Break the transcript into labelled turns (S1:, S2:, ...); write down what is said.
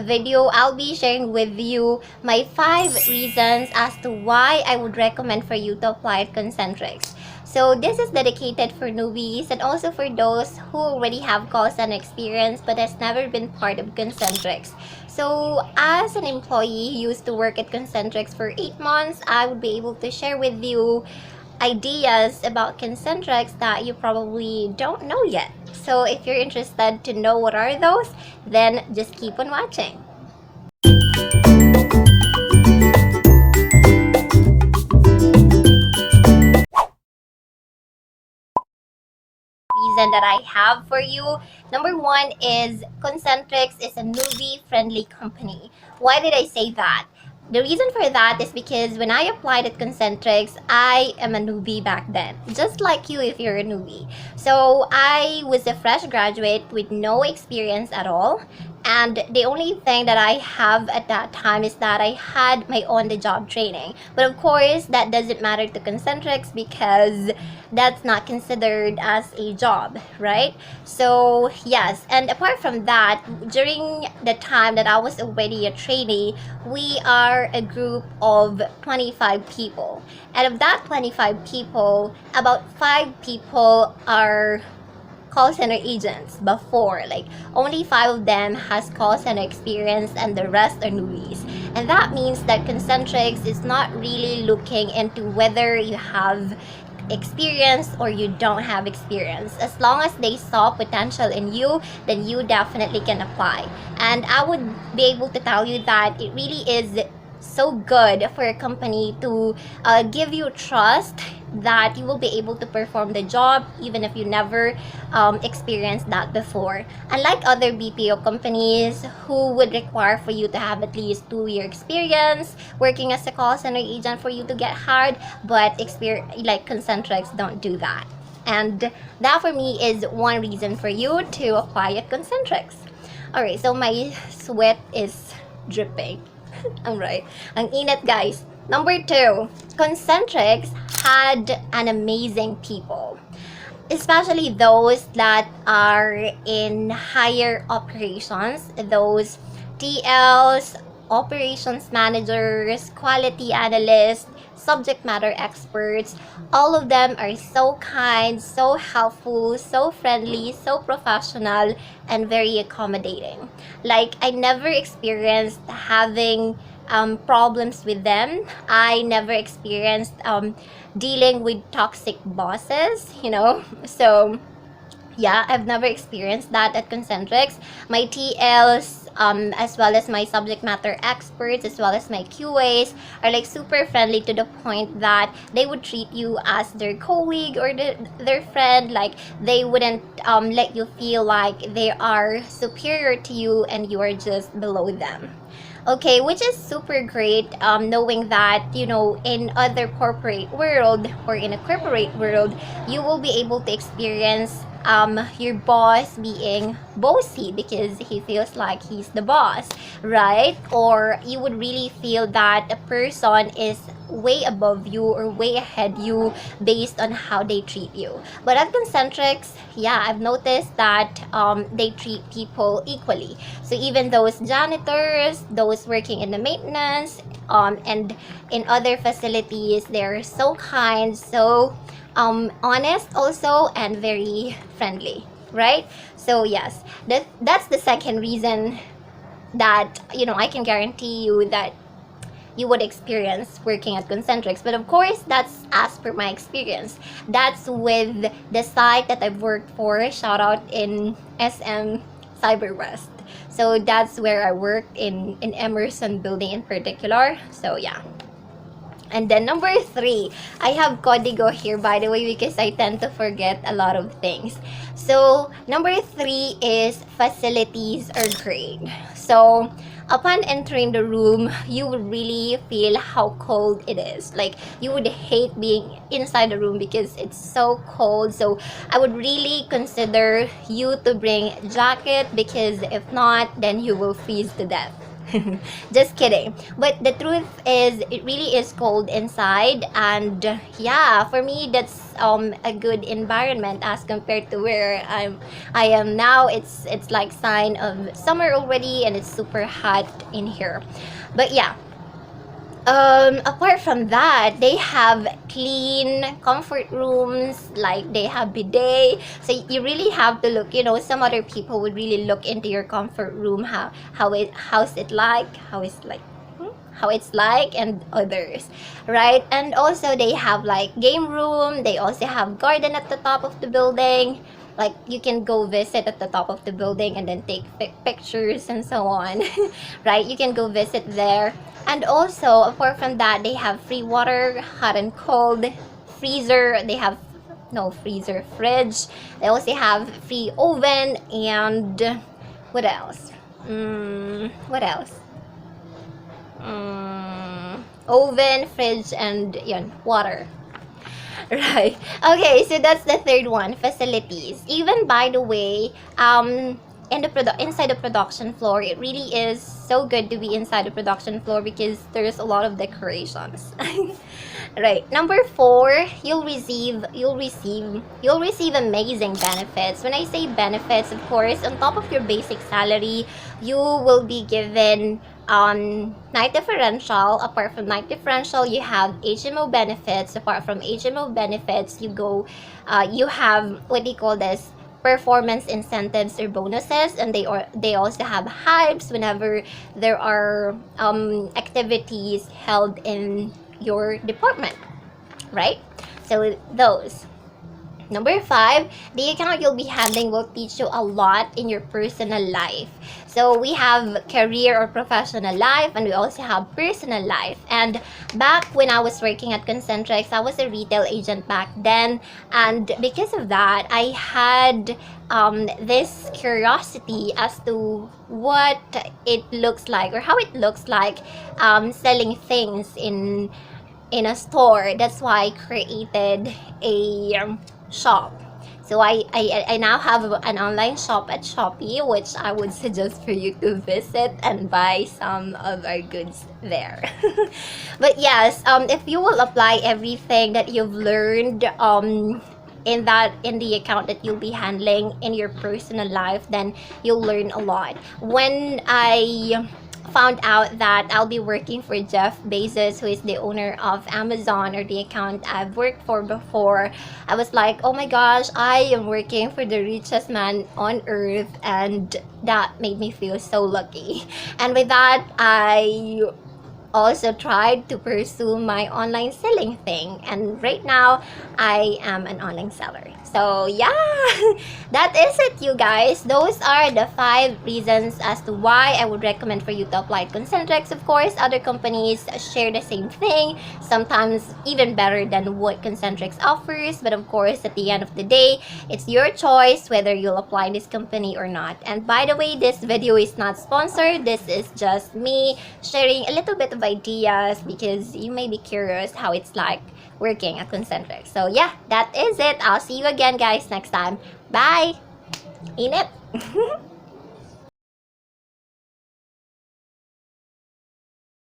S1: video, I'll be sharing with you my 5 reasons as to why I would recommend for you to apply at Concentrix. So this is dedicated for newbies and also for those who already have call center experience but has never been part of Concentrix. So as an employee who used to work at Concentrix for 8 months, I would be able to share with you ideas about Concentrix that you probably don't know yet. So if you're interested to know what are those, then just keep on watching. Reason that I have for you. Number 1 is Concentrix is a newbie friendly company. Why did I say that? The reason for that is because when I applied at Concentrix, I am a newbie back then. Just like you if you're a newbie. So I was a fresh graduate with no experience at all. And the only thing that I have at that time is that I had my on-the-job training. But of course, that doesn't matter to Concentrix because that's not considered as a job, right? So yes, and apart from that, during the time that I was already a trainee, we are a group of 25 people. And of that 25 people, about 5 people are call center agents before. Like only 5 of them has call center experience and the rest are newbies. And that means that Concentrix is not really looking into whether you have experience or you don't have experience. As long as they saw potential in you, then you definitely can apply. And I would be able to tell you that it really is so good for a company to give you trust that you will be able to perform the job even if you never experienced that before. Unlike other BPO companies who would require for you to have at least 2-year experience working as a call center agent for you to get hired, but like Concentrix don't do that. And that for me is one reason for you to apply at Concentrix. Alright, so my sweat is dripping. I'm right. Ang init, guys. Number 2, Concentrix had an amazing people. Especially those that are in higher operations, those TLs, operations managers, quality analysts, subject matter experts. All of them are so kind, so helpful, so friendly, so professional, and very accommodating. Like, I never experienced having problems with them. I never experienced dealing with toxic bosses, So yeah, I've never experienced that at Concentrix. My TLs, as well as my subject matter experts, as well as my QAs, are like super friendly to the point that they would treat you as their colleague or their friend. Like they wouldn't let you feel like they are superior to you and you are just below them. Okay, which is super great, knowing that, in other corporate world or in a corporate world, you will be able to experience your boss being bossy because he feels like he's the boss, right? Or you would really feel that a person is way above you or way ahead you based on how they treat you. But at Concentrix, yeah, I've noticed that they treat people equally. So even those janitors, those working in the maintenance, and in other facilities, they're so kind, so honest also, and very friendly, right? So yes, that's the second reason that I can guarantee you that you would experience working at Concentrix. But of course, that's as per my experience. That's with the site that I've worked for. Shout out in SM Cyber West. So that's where I worked in Emerson building in particular. So yeah. And then number 3, I have Código here, by the way, because I tend to forget a lot of things. So number 3 is facilities are great. So upon entering the room, you would really feel how cold it is. Like you would hate being inside the room because it's so cold. So I would really consider you to bring a jacket because if not, then you will freeze to death. Just kidding. But the truth is, it really is cold inside, and yeah, for me, that's a good environment as compared to where I am now. It's like sign of summer already, and it's super hot in here. But yeah, apart from that, they have clean comfort rooms, like they have bidet. So you really have to look, some other people would really look into your comfort room, how's it like, how it's like, and others, right? And also they have like game room. They also have garden at the top of the building. Like you can go visit at the top of the building and then take pictures and so on. Right, you can go visit there. And also, apart from that, they have free water, hot and cold, freezer. They have no freezer, fridge. They also have free oven, and what else? What else? Oven, fridge, and yun, water. Right. Okay, so that's the third one, facilities. Even, by the way, inside the production floor, it really is so good to be inside the production floor because there's a lot of decorations. Right. Number 4, you'll receive amazing benefits. When I say benefits, of course, on top of your basic salary, you will be given night differential. Apart from night differential, you have HMO benefits. Apart from HMO benefits, you have, what do you call this, performance incentives or bonuses, and they also have hypes whenever there are activities held in your department, right? So those. Number 5, the account you'll be handling will teach you a lot in your personal life. So we have career or professional life, and we also have personal life. And back when I was working at Concentrix, I was a retail agent back then, and because of that, I had this curiosity as to what it looks like, or how it looks like selling things in a store. That's why I created a shop. So I now have an online shop at SHOPEE, which I would suggest for you to visit and buy some of our goods there. But yes, if you will apply everything that you've learned in the account that you'll be handling in your personal life, then you'll learn a lot. When I found out that I'll be working for Jeff Bezos, who is the owner of Amazon, or the account I've worked for before, I was like, oh my gosh, I am working for the richest man on earth, and that made me feel so lucky. And with that, I also tried to pursue my online selling thing, and right now I am an online seller. So yeah, that is it, you guys. Those are the 5 reasons as to why I would recommend for you to apply at Concentrix. Of course, other companies share the same thing, sometimes even better than what Concentrix offers, but of course, at the end of the day, it's your choice whether you'll apply this company or not. And by the way, this video is not sponsored. This is just me sharing a little bit of ideas because you may be curious how it's like working at Concentrix. So yeah, that is it. I'll see you again, guys, next time. Bye! Init!